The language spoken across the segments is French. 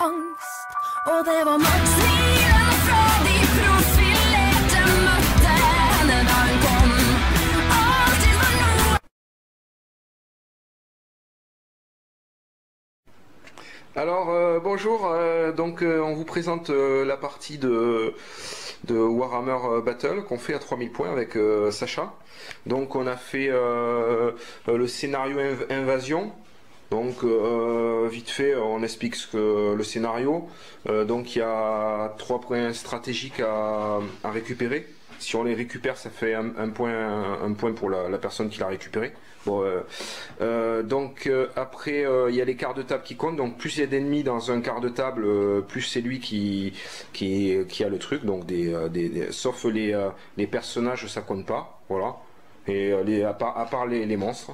angst. Og det var Max smilende fra de profilerte møtte henne da hun kom. Alltid var noe. Alors bonjour, on vous présente la partie de Warhammer Battle qu'on fait à 3000 points avec Sacha. Donc on a fait le scénario Invasion. Donc vite fait on explique le scénario. Donc il y a 3 points stratégiques à récupérer. Si on les récupère, ça fait un point pour la personne qui l'a récupéré. Bon, après, il y a les quarts de table qui comptent. Donc plus il y a d'ennemis dans un quart de table, plus c'est lui qui a le truc. Donc sauf les personnages, ça compte pas. Voilà. Et à part les monstres.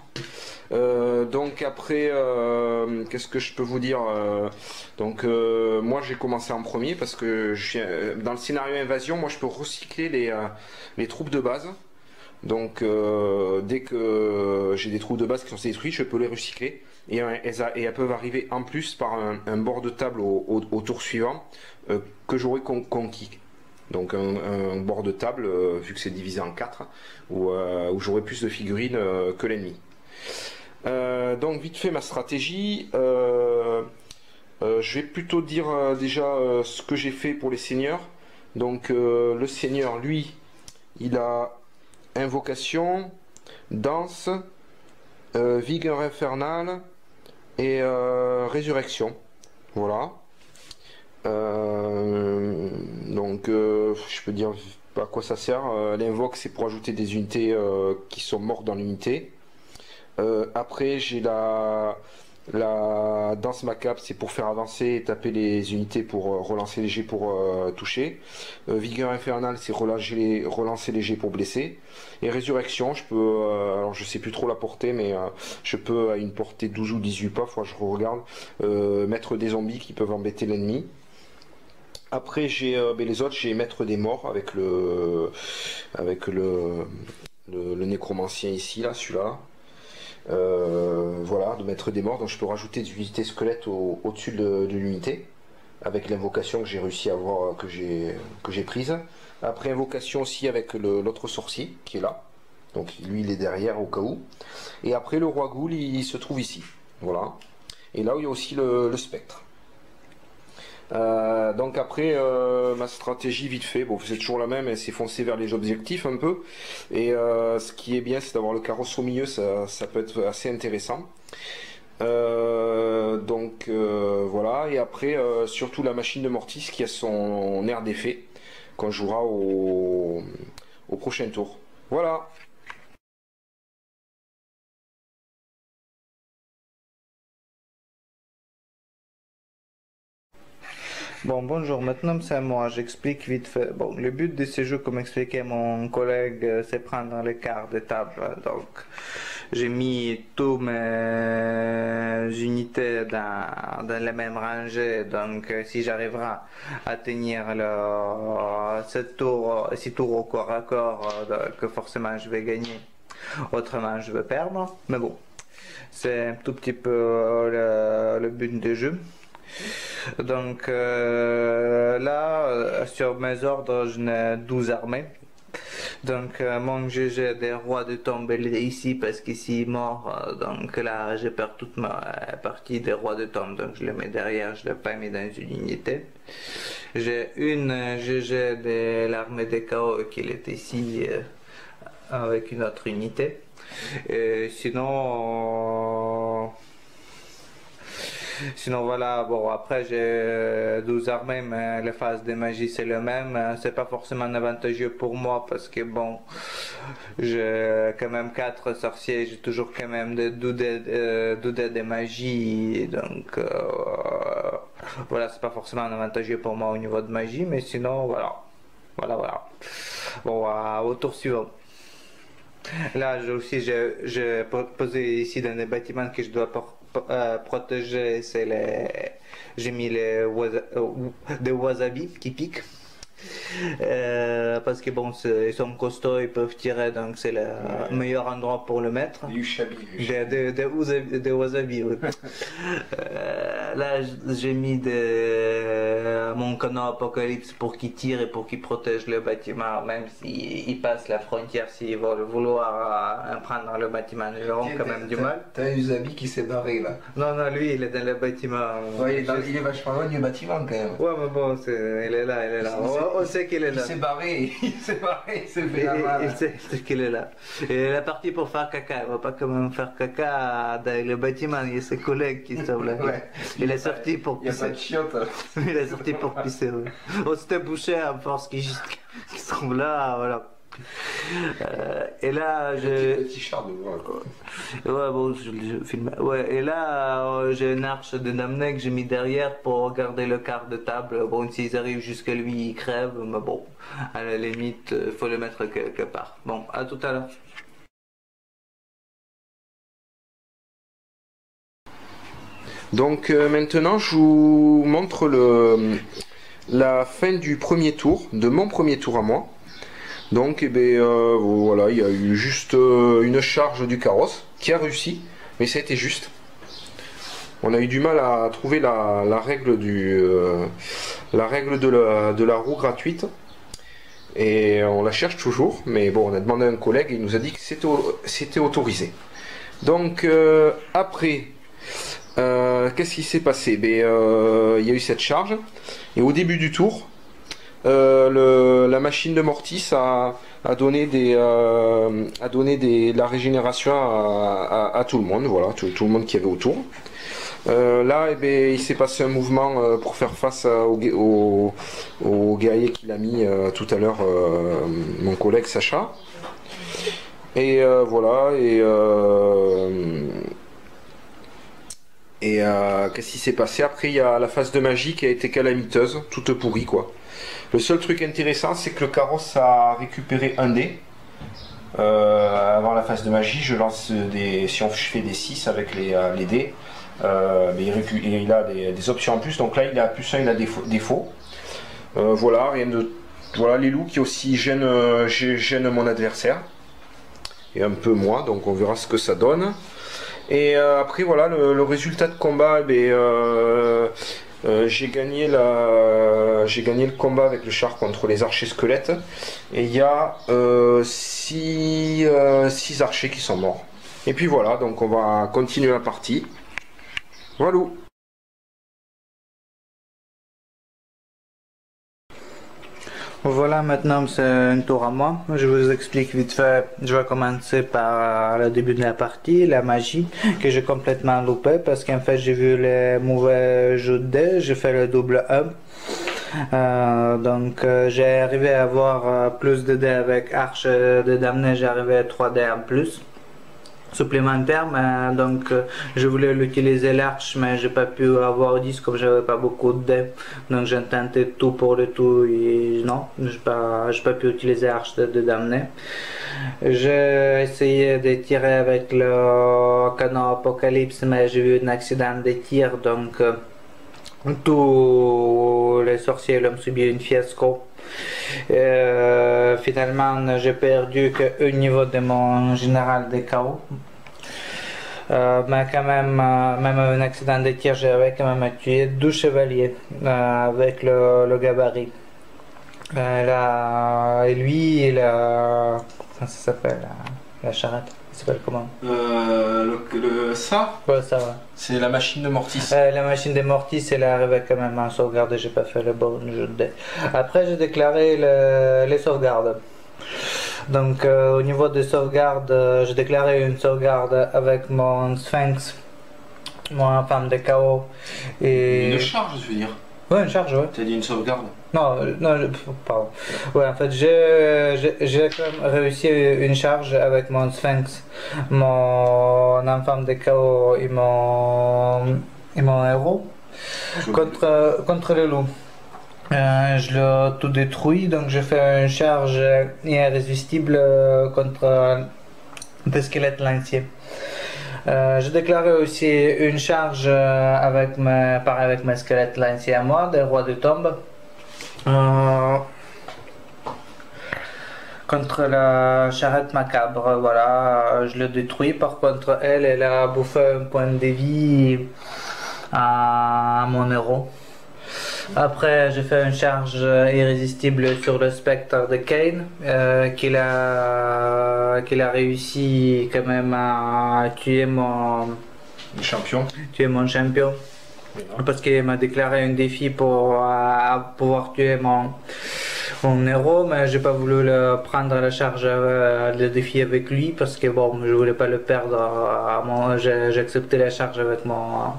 Donc après, qu'est-ce que je peux vous dire? Moi j'ai commencé en premier parce que dans le scénario Invasion, moi je peux recycler les troupes de base. Donc dès que j'ai des troupes de base qui sont détruites, je peux les recycler. Et elles peuvent arriver en plus par un bord de table au tour suivant que j'aurai conquis. Donc un bord de table, vu que c'est divisé en 4, où j'aurai plus de figurines que l'ennemi. Donc vite fait ma stratégie, je vais plutôt dire déjà ce que j'ai fait pour les seigneurs. Donc le seigneur, lui, il a invocation, danse, vigueur infernale et résurrection. Voilà. Je peux dire à quoi ça sert. L'invoque, c'est pour ajouter des unités qui sont mortes dans l'unité. Après j'ai la danse macabre, c'est pour faire avancer et taper les unités pour relancer les jets pour toucher. Vigueur infernale, c'est relancer les jets pour blesser. Et résurrection, je peux, alors je sais plus trop la portée, mais je peux à une portée 12 ou 18 pas, faut que je regarde, mettre des zombies qui peuvent embêter l'ennemi. Après j'ai les autres, j'ai mettre des morts avec le nécromancien ici, là, celui-là. Voilà, de mettre des morts. Donc je peux rajouter des unités squelettes au-dessus de l'unité avec l'invocation que j'ai réussi à avoir, que j'ai prise. Après invocation aussi avec l'autre sorcier qui est là. Donc lui il est derrière au cas où. Et après le roi Ghoul il se trouve ici. Voilà. Et là où il y a aussi le spectre. Donc après ma stratégie vite fait, bon c'est toujours la même, c'est foncer vers les objectifs un peu, et ce qui est bien c'est d'avoir le carrosse au milieu, ça peut être assez intéressant. Voilà, et après surtout la machine de Mortis qui a son air d'effet qu'on jouera au prochain tour. Voilà. Bon, bonjour, maintenant c'est moi, j'explique vite fait. Bon, le but de ce jeu, comme expliquait mon collègue, c'est prendre les quarts de table. Donc, j'ai mis tous mes unités dans les mêmes rangées. Donc, si j'arriverai à tenir ces tours au corps à corps, que forcément je vais gagner. Autrement, je vais perdre. Mais bon, c'est un tout petit peu le but du jeu. Donc là, sur mes ordres, je n'ai 12 armées. Donc mon GG des rois de tombe est ici parce qu'ici il est mort. Donc là, je perds toute ma partie des rois de tombe. Donc je le mets derrière, je ne l'ai pas mis dans une unité. J'ai une GG de l'armée des chaos qui est ici avec une autre unité. Et Sinon voilà, bon après j'ai 12 armées mais les phases de magie c'est le même, c'est pas forcément avantageux pour moi parce que bon, j'ai quand même 4 sorciers, j'ai toujours quand même 2 dés de magie, donc voilà, c'est pas forcément avantageux pour moi au niveau de magie, mais sinon voilà. Bon, au tour suivant. Là j'ai posé ici dans les bâtiments que je dois protéger, j'ai mis des wasabi qui piquent. Parce que bon, ils sont costauds, ils peuvent tirer, donc c'est le meilleur endroit pour le mettre. Des wasabi, oui. Là, j'ai mis mon canon Apocalypse pour qu'il tire et pour qu'il protège le bâtiment, même s'il passe la frontière, s'ils vont vouloir prendre le bâtiment, ils auront quand même du mal. T'as un Usabi qui s'est barré là. Non, il est dans le bâtiment. Ouais, il est vachement loin du bâtiment quand même. Ouais, mais bon, il est là. On sait qu'il est là. Il s'est barré, il s'est fait la malle. Il sait qu'il est là. Il est parti pour faire caca. Il va pas quand même faire caca dans le bâtiment. Il y a ses collègues qui sont là. Ouais. Il est sorti pour pisser. Il n'y a pas de chiottes. Il est sorti pour pisser, oui. On s'était bouché à force qu'ils sont là, voilà. Et là, Petit char de voile, quoi. Ouais, bon, je filme. Ouais, et là, j'ai une arche de Damnée que j'ai mis derrière pour garder le quart de table. Bon, s'ils arrivent jusqu'à lui, ils crèvent, mais bon, à la limite, il faut le mettre quelque part. Bon, à tout à l'heure. Donc maintenant, je vous montre la fin du premier tour, de mon premier tour à moi. Donc, voilà, il y a eu juste une charge du carrosse qui a réussi, mais ça a été juste. On a eu du mal à trouver la règle de la roue gratuite. Et on la cherche toujours, mais bon, on a demandé à un collègue et il nous a dit que c'était autorisé. Donc, après, qu'est-ce qui s'est passé? Il y a eu cette charge, et au début du tour, la machine de Mortis a donné de la régénération à tout le monde, voilà, tout le monde qui avait autour. Là, il s'est passé un mouvement pour faire face au guerrier qu'il a mis tout à l'heure, mon collègue Sacha. Et voilà, qu'est-ce qui s'est passé? Après, il y a la phase de magie qui a été calamiteuse, toute pourrie, quoi. Le seul truc intéressant, c'est que le carrosse a récupéré un dé. Avant la phase de magie, je lance si on fais des 6 avec les dés, il a des options en plus. Donc là, il a plus 1, il a défaut. Voilà, voilà les loups qui aussi gênent mon adversaire. Et un peu moi, donc on verra ce que ça donne. Et après, voilà, le résultat de combat, j'ai gagné le combat avec le char contre les archers squelettes, et il y a 6 archers qui sont morts. Et puis voilà, donc on va continuer la partie. Voilà. Voilà, maintenant c'est un tour à moi. Je vous explique vite fait. Je vais commencer par le début de la partie, la magie, que j'ai complètement loupé parce qu'en fait j'ai vu les mauvais jeux de dés, j'ai fait le double E. Donc j'ai arrivé à avoir plus de dés avec Arche de Damnée, j'ai arrivé à 3 dés en plus supplémentaire, mais donc je voulais l'utiliser l'arche, mais j'ai pas pu avoir 10 comme j'avais pas beaucoup de dés, donc j'ai tenté tout pour le tout et non, j'ai pas pu utiliser l'arche de Damnée. J'ai essayé de tirer avec le canon Apocalypse, mais j'ai eu un accident de tir, donc tous les sorciers l'ont subi une fiasco. Finalement, j'ai perdu qu'un niveau de mon général de chaos. Mais quand même, même un accident de tir, j'avais quand même tué 12 chevaliers avec le gabarit. Là, et lui, comment ça s'appelle? La charrette. Ça s'appelle comment? Ça, Ouais, ça, ouais. c'est la machine de Mortis. La machine de Mortis, elle est arrivée quand même en sauvegarde, j'ai pas fait le bon jeu de dés. Après, j'ai déclaré les sauvegardes. Donc, au niveau des sauvegardes, j'ai déclaré une sauvegarde avec mon Sphinx, mon femme de chaos. Et... Une charge, je veux dire. Ouais, une charge, ouais. T'as dit une sauvegarde? Non, pardon. Ouais, en fait, j'ai quand même réussi une charge avec mon Sphinx, mon enfant de chaos et mon héros contre le loup. Je l'ai tout détruit, donc j'ai fait une charge irrésistible contre des squelettes lanciers. J'ai déclaré aussi une charge avec mes squelettes lanciers à moi, des rois de tombe. contre la charrette macabre, voilà, je l'ai détruit. Par contre, elle a bouffé un point de vie à mon héros. Après, j'ai fait une charge irrésistible sur le spectre de Kane, qu'il a réussi quand même à tuer Champion. mon champion. Parce qu'il m'a déclaré un défi pour pouvoir tuer mon héros, mais j'ai pas voulu prendre la charge, le défi avec lui, parce que bon, je voulais pas le perdre. J'ai accepté la charge avec mon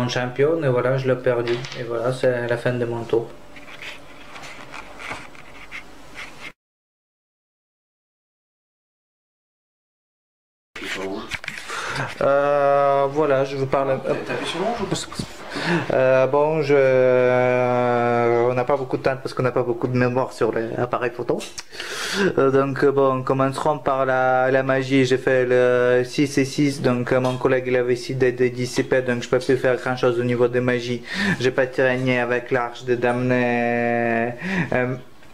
champion, et voilà, je l'ai perdu. Et voilà, c'est la fin de mon tour. Voilà, je vous parle. T'appuies sur l'orange ou Bon, on n'a pas beaucoup de temps parce qu'on n'a pas beaucoup de mémoire sur l'appareil photo. Donc, bon, commencerons par la magie. J'ai fait le 6 et 6, donc mon collègue il avait décidé de dissiper, donc je peux plus faire grand chose au niveau de magie. J'ai pas tiré ni avec l'arche de damné.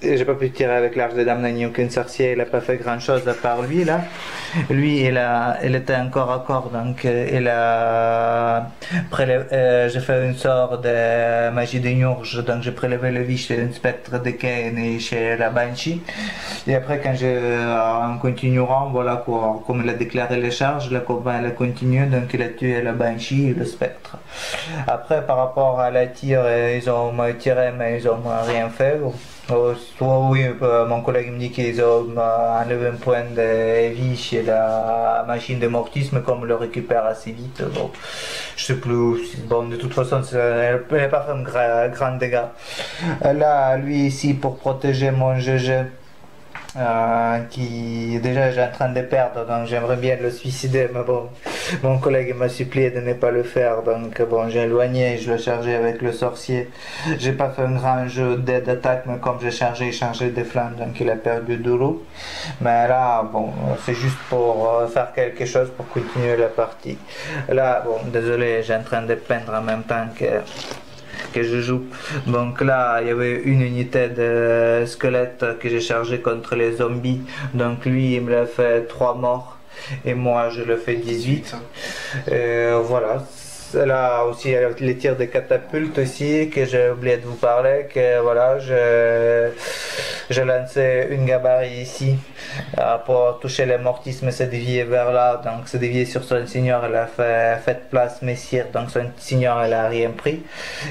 J'ai pas pu tirer avec l'arche de damné ni aucun sorcier, il a pas fait grand chose à part lui là. Lui il était encore à corps, donc j'ai fait une sorte de magie de Nurge, donc j'ai prélevé le vie chez un spectre de Kane et chez la Banshee. Et après quand en continuant, voilà quoi, comme il a déclaré les charges, le combat il a continué, donc il a tué la Banshee et le spectre. Après par rapport à la tire, ils ont tiré mais ils ont rien fait. Oui, mon collègue me dit qu'ils ont enlevé un point de vie chez la machine de mortisme, comme on le récupère assez vite. Bon, je sais plus. Bon, de toute façon, elle n'a pas fait un grand dégât. Là, lui ici, pour protéger mon GG, qui déjà j'ai en train de perdre, donc j'aimerais bien le suicider, mais bon, mon collègue m'a supplié de ne pas le faire, donc bon, j'ai éloigné, je l'ai chargé avec le sorcier. J'ai pas fait un grand jeu d'attaque, mais comme j'ai changé des flammes, donc il a perdu 2 roues. Mais là, bon, c'est juste pour faire quelque chose pour continuer la partie. Là, bon, désolé, j'ai en train de peindre en même temps que je joue. Donc là, il y avait une unité de squelette que j'ai chargé contre les zombies. Donc lui, il me l'a fait 3 morts et moi, je le fais 18. Voilà. Là aussi, il y a les tirs de catapulte aussi que j'ai oublié de vous parler. Que voilà, j'ai lancé une gabarit ici pour toucher les mortismes, c'est dévié vers là, donc c'est dévié sur son seigneur, elle a fait place messire, donc son seigneur elle a rien pris,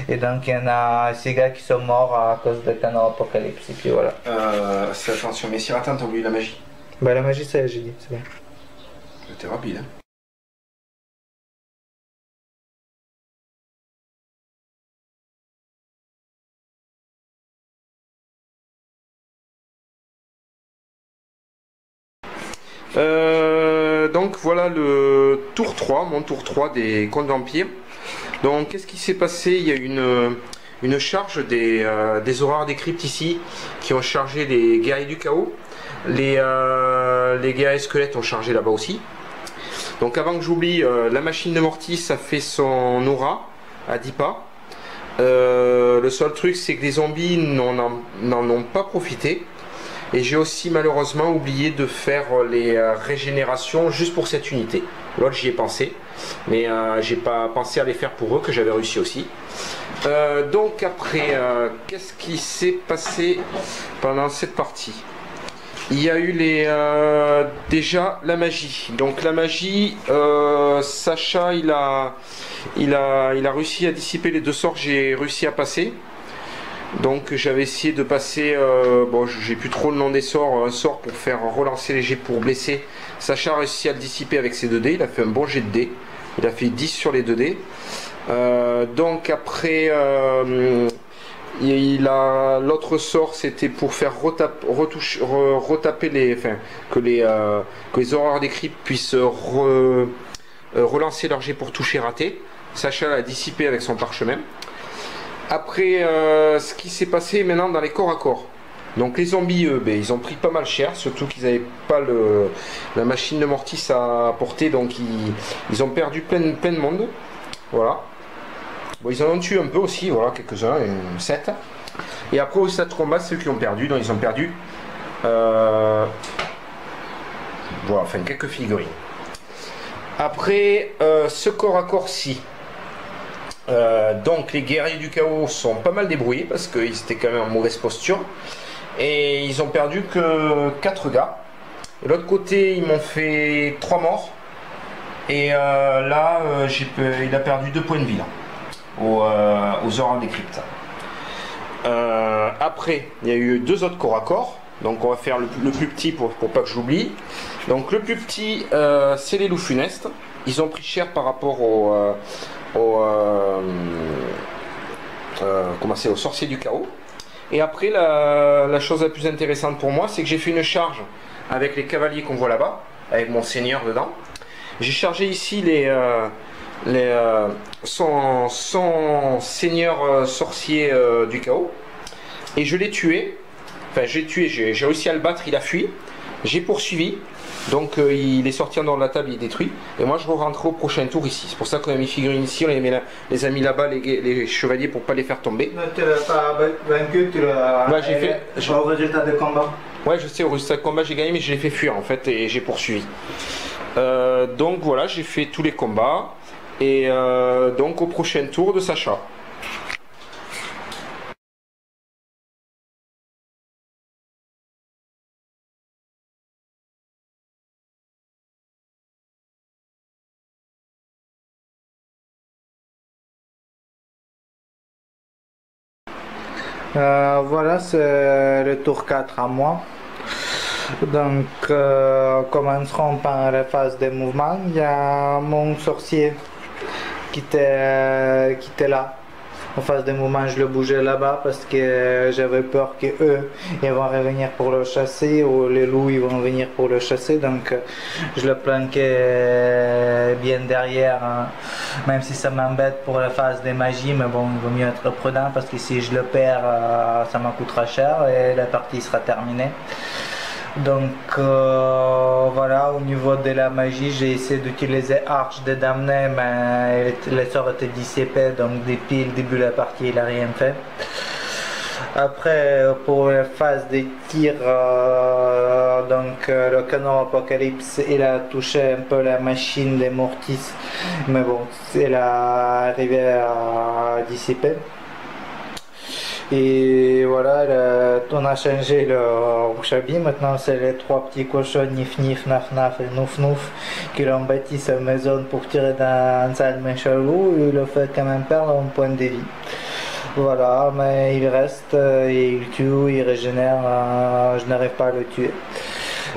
et donc il y en a 6 gars qui sont morts à cause de canon apocalypse, et puis voilà. Attention, messire, attends, t'as oublié la magie. Bah la magie c'est, j'ai dit, c'est bon. C'était rapide, hein. Donc voilà le tour 3, mon tour 3 des Contes d'Empire. Donc qu'est-ce qui s'est passé? Il y a une charge des horreurs des cryptes ici qui ont chargé les guerriers du chaos. Les guerriers squelettes ont chargé là-bas aussi. Donc avant que j'oublie, la machine de Mortis a fait son aura à 10 pas. Le seul truc c'est que les zombies n'en ont pas profité. Et j'ai aussi malheureusement oublié de faire les régénérations juste pour cette unité. L'autre j'y ai pensé, mais j'ai pas pensé à les faire pour eux, que j'avais réussi aussi. Donc après, qu'est-ce qui s'est passé pendant cette partie? Il y a eu déjà la magie. Donc la magie, Sacha il a réussi à dissiper les 2 sorts que j'ai réussi à passer. Donc j'avais essayé de passer, bon j'ai plus trop le nom des sorts, un sort pour faire relancer les jets pour blesser. Sacha a réussi à le dissiper avec ses 2 dés, il a fait un bon jet de dés, il a fait 10 sur les 2 dés. Donc après, l'autre sort c'était pour faire retaper les, enfin, que les horreurs des cryptes puissent relancer leur jet pour toucher raté. Sacha l'a dissipé avec son parchemin. Après, ce qui s'est passé maintenant dans les corps à corps. Donc les zombies, eux, ils ont pris pas mal cher, surtout qu'ils n'avaient pas la machine de Mortis à porter, donc ils ont perdu plein de monde. Voilà. Bon, ils en ont tué un peu aussi, voilà, quelques-uns, 7. Et après au stade combat, c'est eux qui ont perdu, donc ils ont perdu Voilà, enfin quelques figurines. Après, ce corps à corps-ci. Donc les guerriers du chaos sont pas mal débrouillés parce qu'ils étaient quand même en mauvaise posture. Et ils ont perdu que 4 gars. De l'autre côté, ils m'ont fait 3 morts. Et là, il a perdu 2 points de vie là, aux Aurores des Cryptes. Après, il y a eu 2 autres corps à corps. Donc on va faire le plus petit pour pas que j'oublie. Donc le plus petit, c'est les loups funestes. Ils ont pris cher par rapport aux sorciers du chaos. Et après, la chose la plus intéressante pour moi, c'est que j'ai fait une charge avec les cavaliers qu'on voit là-bas, avec mon seigneur dedans. J'ai chargé ici son seigneur sorcier du chaos. Et je l'ai tué. Enfin, j'ai réussi à le battre, il a fui. J'ai poursuivi. Donc il est sorti en dehors de la table, il est détruit. Et moi je rentre au prochain tour ici. C'est pour ça qu'on a mis figurines ici, on les a mis là-bas, les chevaliers, pour pas les faire tomber. Mais tu l'as pas vaincu, tu l'as. Ouais, j'ai fait. Au résultat de combat. Ouais, je sais, au résultat de combat j'ai gagné, mais je l'ai fait fuir en fait et j'ai poursuivi. Donc voilà, j'ai fait tous les combats. Et donc au prochain tour de Sacha. Voilà, c'est le tour 4 à moi. Donc, commencerons par la phase des mouvements. Il y a mon sorcier qui était là. En phase de mouvement, je le bougeais là-bas parce que j'avais peur qu'eux ils vont revenir pour le chasser ou les loups ils vont venir pour le chasser. Donc, je le planquais bien derrière, hein. Même si ça m'embête pour la phase des magies, mais bon, il vaut mieux être prudent parce que si je le perds, ça m'en coûtera cher et la partie sera terminée. Donc voilà, au niveau de la magie, j'ai essayé d'utiliser Arche des Damnés, mais les sorts étaient dissipés, donc depuis le début de la partie, il n'a rien fait. Après, pour la phase des tirs, donc le canon Apocalypse, il a touché un peu la machine des Mortis, mais bon, il a arrivé à dissiper. Et voilà, on a changé le Rouchabi. Maintenant, c'est les 3 petits cochons, Nif Nif, Naf Naf et Nouf Nouf, qui l'ont bâti sa maison pour tirer d'un sale méchant loup. Il le fait quand même perdre un point de vie. Voilà, mais il reste, il tue, il régénère, je n'arrive pas à le tuer.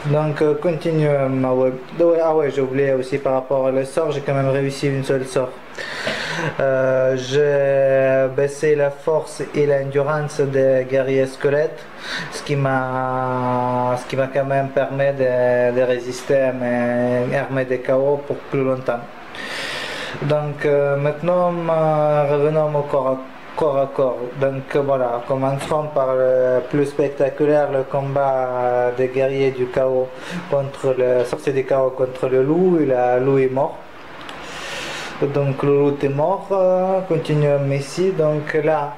Donc, continue ma web. Ah ouais, j'ai oublié aussi par rapport au sort, j'ai quand même réussi une seule sort. J'ai baissé la force et l'endurance des guerriers squelettes, ce qui m'a quand même permis de résister à mes armées de chaos pour plus longtemps. Donc maintenant, revenons au corps à corps. Donc voilà, commencerons par le plus spectaculaire, le combat des guerriers du chaos contre le sorcier du chaos contre le loup, et le loup est mort. Donc le loup est mort, continuons ici. Donc là,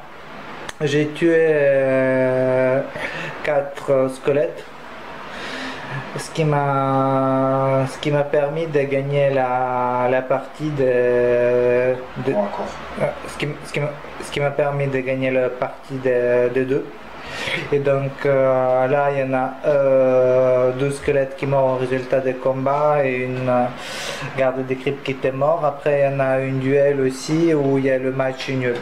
j'ai tué 4 squelettes, ce qui m'a permis de gagner la partie ce qui m'a permis de gagner la partie de 2. Et donc là il y en a 2 squelettes qui meurent au résultat des combats et une garde des cryptes qui était mort. Après il y en a une duel aussi où il y a le match nul.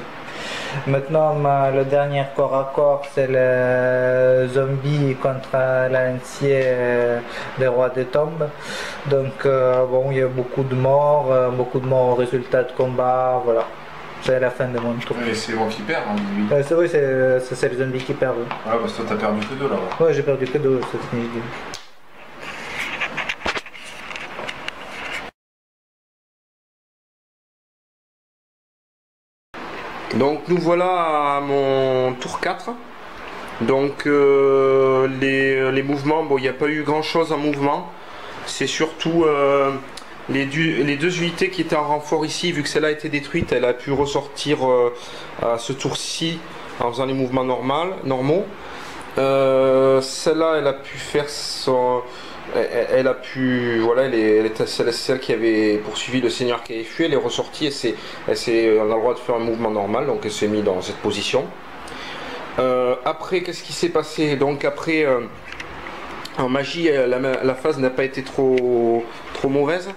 Maintenant le dernier corps à corps c'est le zombie contre l'ancien des rois des tombes. Donc bon, il y a beaucoup de morts au résultat de combat, voilà. C'est la fin de mon tour. Mais c'est moi qui perds, hein, lui. C'est vrai, c'est les zombies qui perdent. Ouais, parce que toi t'as perdu que 2 là. Ouais, j'ai perdu que 2, c'est fini. Donc nous voilà à mon tour 4. Donc les mouvements, bon il n'y a pas eu grand chose en mouvement. C'est surtout les 2 unités qui étaient en renfort ici, vu que celle-là a été détruite, elle a pu ressortir à ce tour-ci en faisant les mouvements normaux. Celle-là, elle a pu faire son... Elle a pu... Voilà, elle était celle qui avait poursuivi le seigneur qui avait fui, elle est ressortie, on a le droit de faire un mouvement normal, donc elle s'est mise dans cette position. Après, qu'est-ce qui s'est passé? Donc après, en magie, la phase n'a pas été trop mauvaise.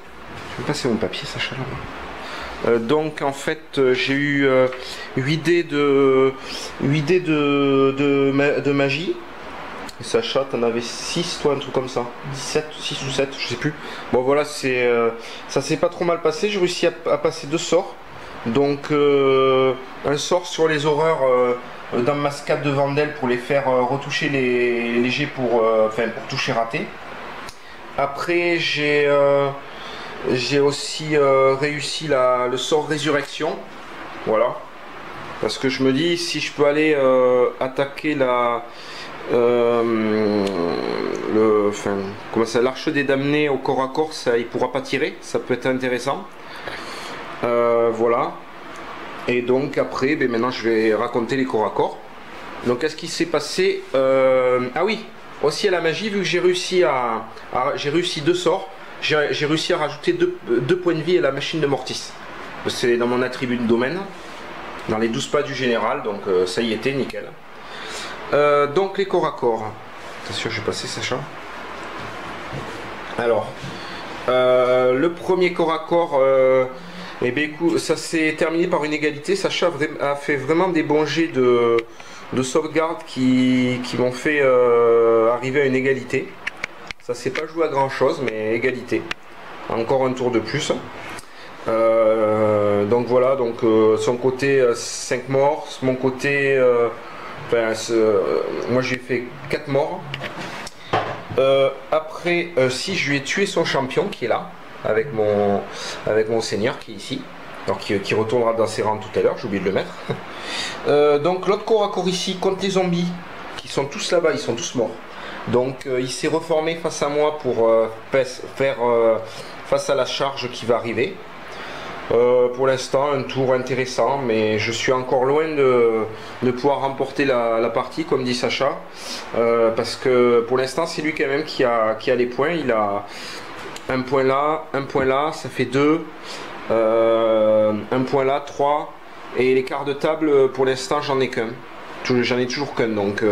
Je vais passer mon papier, Sacha, là. Donc en fait j'ai eu 8 dés de magie. Et Sacha, t'en avais 6 toi, un truc comme ça, 17, 6 ou 7, je sais plus. Bon voilà, ça s'est pas trop mal passé, j'ai réussi à passer 2 sorts. Donc un sort sur les horreurs dans Mascade de Vandel pour les faire retoucher les jets pour toucher raté. Après j'ai aussi réussi le sort résurrection, voilà, parce que je me dis si je peux aller attaquer l'arche des damnés au corps à corps, ça, il pourra pas tirer, ça peut être intéressant. Voilà, et donc après maintenant je vais raconter les corps à corps. Donc qu'est-ce qui s'est passé? Ah oui, aussi à la magie, vu que j'ai réussi 2 sorts, j'ai réussi à rajouter 2 points de vie à la machine de Mortis. C'est dans mon attribut de domaine, dans les 12 pas du général, donc ça y était, nickel. Donc les corps à corps. Attention, je vais passer, Sacha. Alors, le premier corps à corps, eh bien, écoute, ça s'est terminé par une égalité. Sacha a fait vraiment des bons jets de sauvegarde qui m'ont fait arriver à une égalité. Ça s'est pas joué à grand chose, mais égalité. Encore un tour de plus. Donc voilà, donc son côté 5 morts, mon côté moi j'ai fait 4 morts. Après, si je lui ai tué son champion qui est là, avec mon seigneur qui est ici, alors qui retournera dans ses rangs tout à l'heure, j'ai oublié de le mettre. Donc l'autre corps à corps ici contre les zombies qui sont tous là-bas, ils sont tous morts. Donc il s'est reformé face à moi pour faire face à la charge qui va arriver. Pour l'instant un tour intéressant, mais je suis encore loin de pouvoir remporter la partie comme dit Sacha, parce que pour l'instant c'est lui quand même qui a les points. Il a un point là, ça fait 2, un point là, 3, et les quarts de table pour l'instant j'en ai qu'un. J'en ai toujours qu'un, donc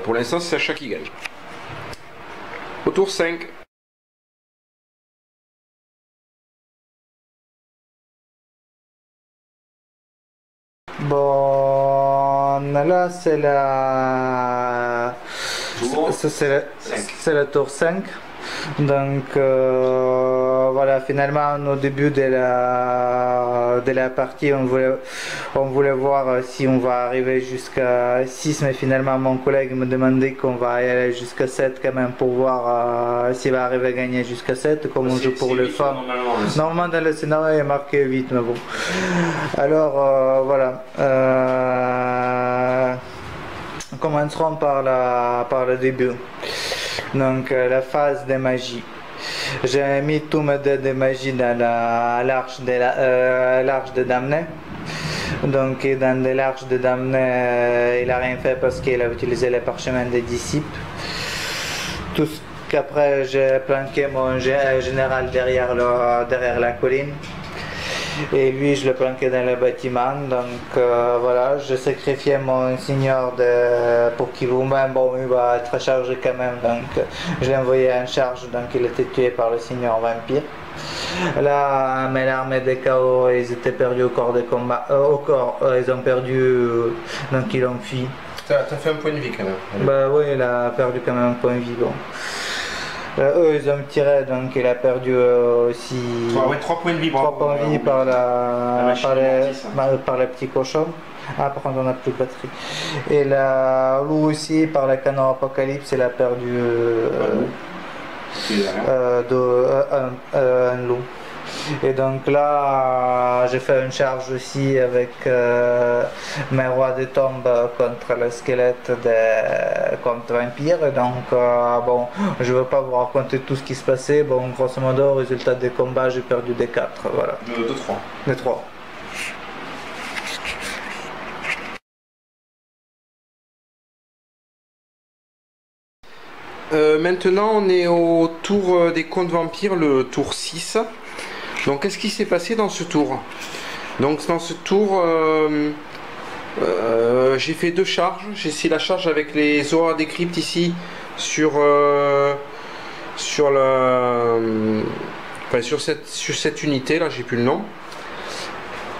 pour l'instant c'est Sacha qui gagne. Au tour 5. Bon, là c'est le tour 5. Donc voilà, finalement au début de la partie on voulait voir si on va arriver jusqu'à 6, mais finalement mon collègue me demandait qu'on va aller jusqu'à 7 quand même pour voir s'il va arriver à gagner jusqu'à 7 comme on joue pour les femmes. Normalement dans le scénario il y a marqué 8, mais bon. Alors voilà. Commencerons par le début. Donc la phase de magie. J'ai mis tous mes dés de magie dans l'arche de damné. Donc dans l'arche de damné, il a rien fait parce qu'il a utilisé le parchemin des disciples. Tout ce qu'après j'ai planqué mon général derrière la colline. Et lui je le planquais dans le bâtiment, donc voilà, je sacrifiais mon seigneur pour qu'il vous-même, bon il va être chargé quand même, donc je l'ai envoyé en charge, donc il était tué par le seigneur vampire. Là mes armées de chaos, ils étaient perdus au corps de combat, ils ont perdu, donc ils ont fui. T'as fait un point de vie quand même. Bah oui, il a perdu quand même un point de vie, bon. Eux ils ont tiré, donc il a perdu aussi 3 points de vie, 3 points de vie par les petits cochons. Ah, par contre on n'a plus de batterie. Et là, loup aussi, par le canon apocalypse, il a perdu un loup. Et donc là j'ai fait une charge aussi avec mes rois de tombe contre le squelette contre vampire. Et donc bon, je veux pas vous raconter tout ce qui se passait. Bon, grosso modo, résultat des combats, j'ai perdu des 4, voilà. De 3. De 3. Maintenant on est au tour des contes vampires, le tour 6. Donc qu'est-ce qui s'est passé dans ce tour? Donc dans ce tour, j'ai fait 2 charges. J'ai essayé la charge avec les Horreurs des Cryptes ici sur cette unité là, j'ai plus le nom.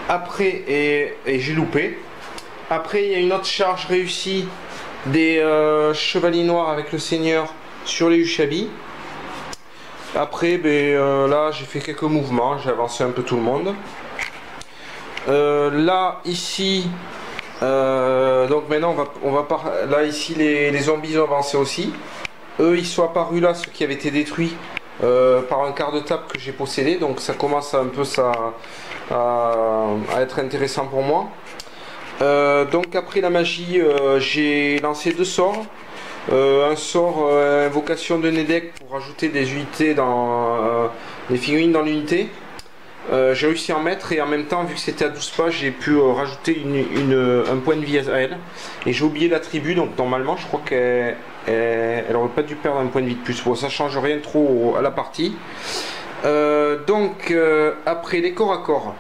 Après, et j'ai loupé. Après il y a une autre charge réussie des chevaliers noirs avec le seigneur sur les Ushabti. Après là j'ai fait quelques mouvements, j'ai avancé un peu tout le monde. Là ici donc maintenant là ici les zombies ont avancé aussi. Eux ils sont apparus là, ceux qui avaient été détruits par un quart de table que j'ai possédé, donc ça commence un peu à être intéressant pour moi. Donc après la magie, j'ai lancé 2 sorts. Un sort invocation de Nedek pour rajouter des unités des figurines dans l'unité. J'ai réussi à en mettre, et en même temps, vu que c'était à 12 pages, j'ai pu rajouter un point de vie à elle. Et j'ai oublié l'attribut, donc normalement je crois qu'elle aurait pas dû perdre un point de vie de plus. Bon, ça change rien trop à la partie. Donc après les corps à corps,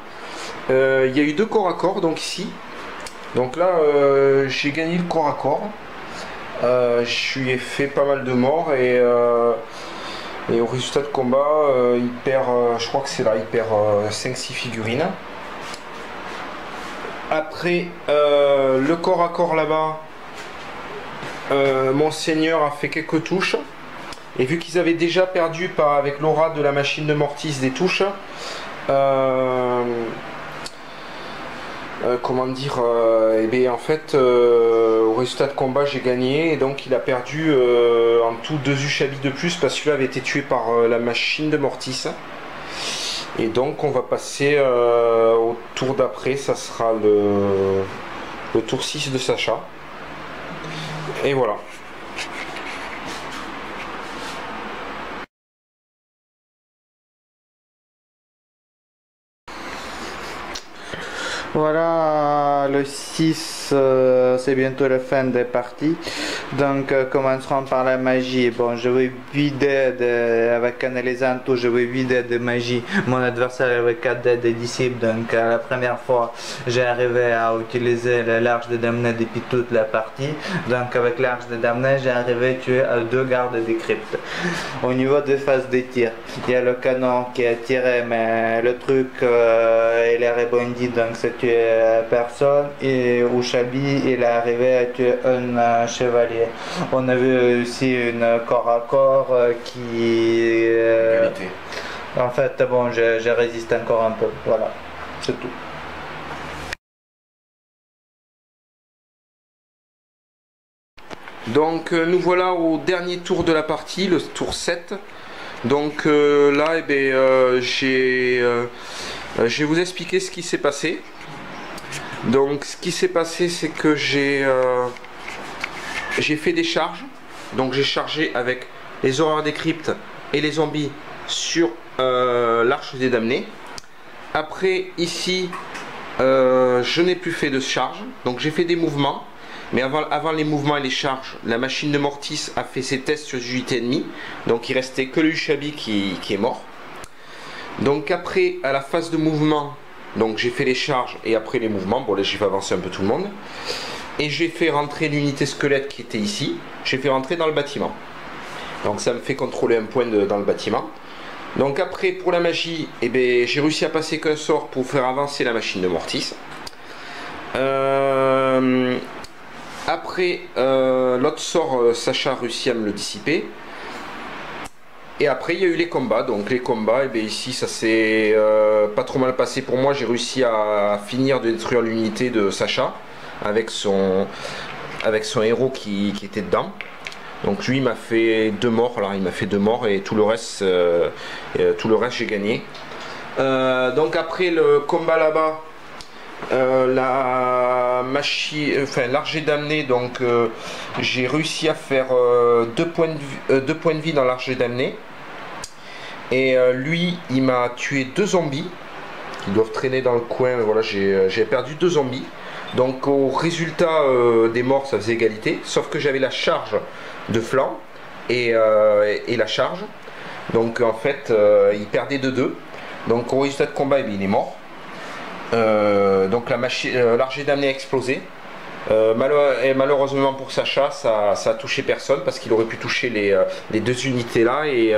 il y a eu 2 corps à corps, donc ici. Donc là j'ai gagné le corps à corps. Je lui ai fait pas mal de morts, et au résultat de combat il perd, je crois que c'est là, il perd 5-6 figurines. Après le corps à corps là-bas, mon seigneur a fait quelques touches, et vu qu'ils avaient déjà perdu avec l'aura de la machine de Mortis des touches, comment dire, et bien en fait au résultat de combat j'ai gagné, et donc il a perdu en tout 2 Ushabti de plus, parce que celui-là avait été tué par la machine de Mortis. Et donc on va passer au tour d'après, ça sera le tour 6 de Sacha. Et voilà. Voilà, le 6, c'est bientôt la fin des parties. Donc, commencerons par la magie. Bon, je vais vider avec canalisant tout, je vais vider de magie mon adversaire avec 4 dés de disciples. Donc, la première fois, j'ai arrivé à utiliser l'arche de damné depuis toute la partie. Donc, avec l'arche de damné, j'ai arrivé à tuer 2 gardes des cryptes. Au niveau des phases de tir, il y a le canon qui a tiré, mais le truc, il est rebondi, donc c'est tué personne, et Ushabti il est arrivé à tuer un chevalier. On a vu aussi une corps à corps qui en fait bon, je résiste encore un peu, voilà, c'est tout. Donc nous voilà au dernier tour de la partie, le tour 7. Donc là je vais vous expliquer ce qui s'est passé. Donc ce qui s'est passé, c'est que j'ai fait des charges. Donc j'ai chargé avec les Horreurs des Cryptes et les zombies sur l'arche des damnés. Après ici je n'ai plus fait de charge, donc j'ai fait des mouvements. Mais avant les mouvements et les charges, la machine de Mortis a fait ses tests sur les unités ennemies. Donc il restait que le Ushabti qui est mort. Donc après, à la phase de mouvement, donc j'ai fait les charges et après les mouvements. Bon là j'ai fait avancer un peu tout le monde. Et j'ai fait rentrer l'unité squelette qui était ici. J'ai fait rentrer dans le bâtiment. Donc ça me fait contrôler un point dans le bâtiment. Donc après pour la magie, j'ai réussi à passer qu'un sort pour faire avancer la machine de Mortis. Après, l'autre sort, Sacha a réussi à me le dissiper. Et après, il y a eu les combats. Donc les combats, ici, ça s'est pas trop mal passé pour moi. J'ai réussi à finir de détruire l'unité de Sacha avec son héros qui était dedans. Donc lui, il m'a fait 2 morts. Là, il m'a fait 2 morts, et tout le reste j'ai gagné. Donc après le combat là-bas, la machine, l'arche est damnée, donc j'ai réussi à faire 2 points de vie dans l'arche est damnée, et lui il m'a tué 2 zombies qui doivent traîner dans le coin. Voilà, j'ai perdu 2 zombies, donc au résultat des morts ça faisait égalité, sauf que j'avais la charge de flanc, et la charge. Donc en fait il perdait de 2. Donc au résultat de combat, il est mort. Donc la machine, l'argé d'amener a explosé. Et malheureusement pour Sacha, ça a touché personne parce qu'il aurait pu toucher les 2 unités là et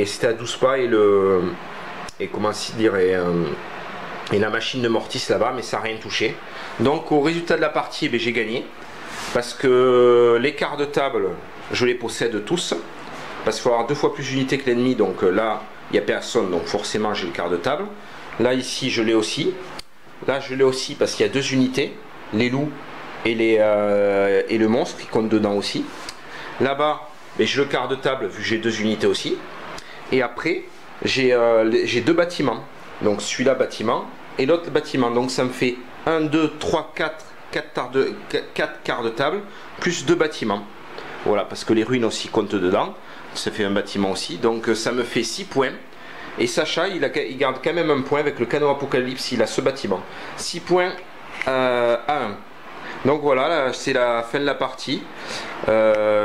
c'était à 12 pas et comment dire et la machine de Mortis là-bas, mais ça n'a rien touché. Donc au résultat de la partie, j'ai gagné parce que les quarts de table, je les possède tous parce qu'il faut avoir 2 fois plus d'unités que l'ennemi. Donc là, il n'y a personne, donc forcément j'ai le quart de table. Là ici, je l'ai aussi. Là, je l'ai aussi parce qu'il y a 2 unités, les loups et le monstre qui compte dedans aussi. Là-bas, j'ai le quart de table vu que j'ai 2 unités aussi. Et après, j'ai 2 bâtiments. Donc celui-là bâtiment et l'autre bâtiment. Donc ça me fait 1, 2, 3, 4 quarts de table plus 2 bâtiments. Voilà, parce que les ruines aussi comptent dedans. Ça fait un bâtiment aussi. Donc ça me fait 6 points. Et Sacha, il garde quand même un point avec le canon Apocalypse. Il a ce bâtiment. 6 points à 1. Donc voilà, c'est la fin de la partie.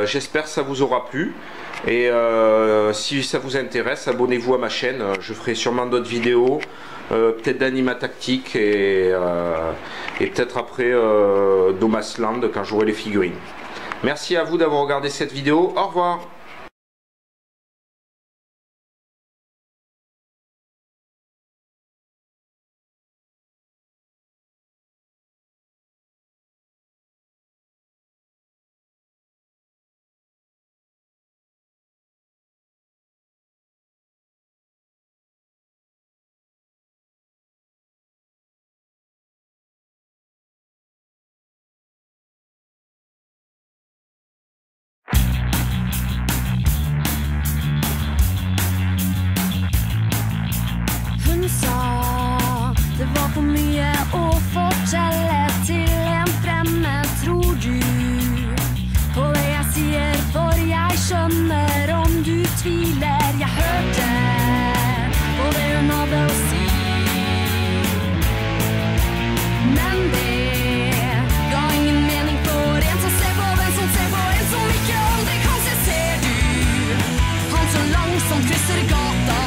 J'espère que ça vous aura plu. Et si ça vous intéresse, abonnez-vous à ma chaîne. Je ferai sûrement d'autres vidéos, peut-être d'Anima Tactique et peut-être après Domasland quand j'aurai les figurines. Merci à vous d'avoir regardé cette vidéo. Au revoir. Hun sa det var for mye å fortelle til en fremmed, tror du på det jeg sier, for jeg skjønner om du tviler. Jeg hørte på det hun hadde å si, men det ga ingen mening for en som ser på den som ser på en som ikke aldri kan se. Ser du han så langsomt krysser gata?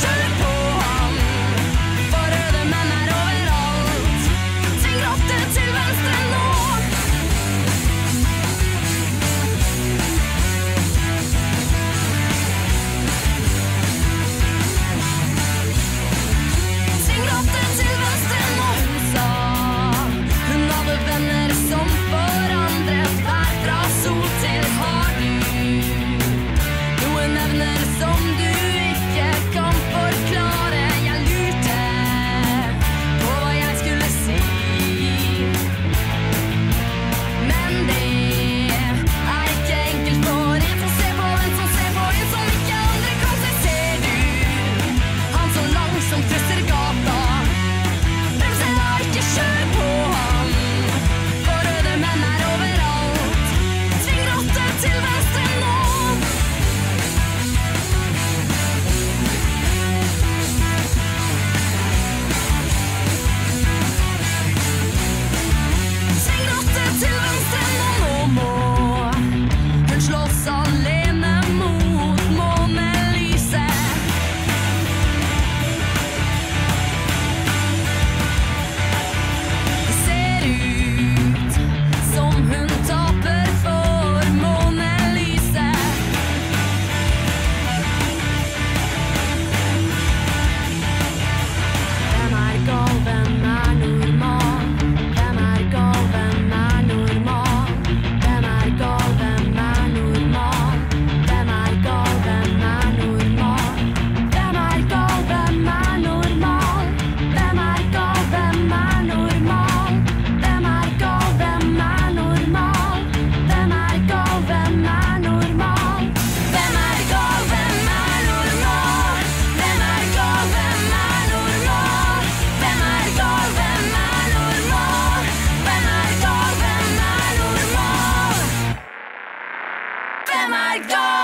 Kjør på han, for røde menn er overalt. Sving rattet til venstre nå. Sving rattet til venstre nå. Hun sa hun hadde venner som forandret vær fra sol til har du noen evner som du ikke kan forklare. Jeg lurte på hva jeg skulle si, men det er ikke enkelt for en som ser på en som ser på en som ikke andre kan se. Ser du han så langsomt krysser gata? Bremser da, ikke kjør på han, for røde menn er overalt. Sving rattet til venstre nå. Sving rattet til venstre nå. Nå må hun slåss alene mot månelyset. Det ser ut som hun taper for månelyset. Hvem er gal, hvem er normal? Hvem er gal, hvem er normal? Hvem er gal, hvem er normal? Hvem er gal, hvem er normal? Hvem er gal, hvem er normal? Hvem er gal, hvem er normal? Hvem er gal, hvem er normal? Hvem er gal, hvem er normal? Hvem er gal, hvem er normal? Hvem er gal, hvem er normal? Hvem er gal, hvem er normal? Hvem er gal, hvem er normal? Hvem er gal?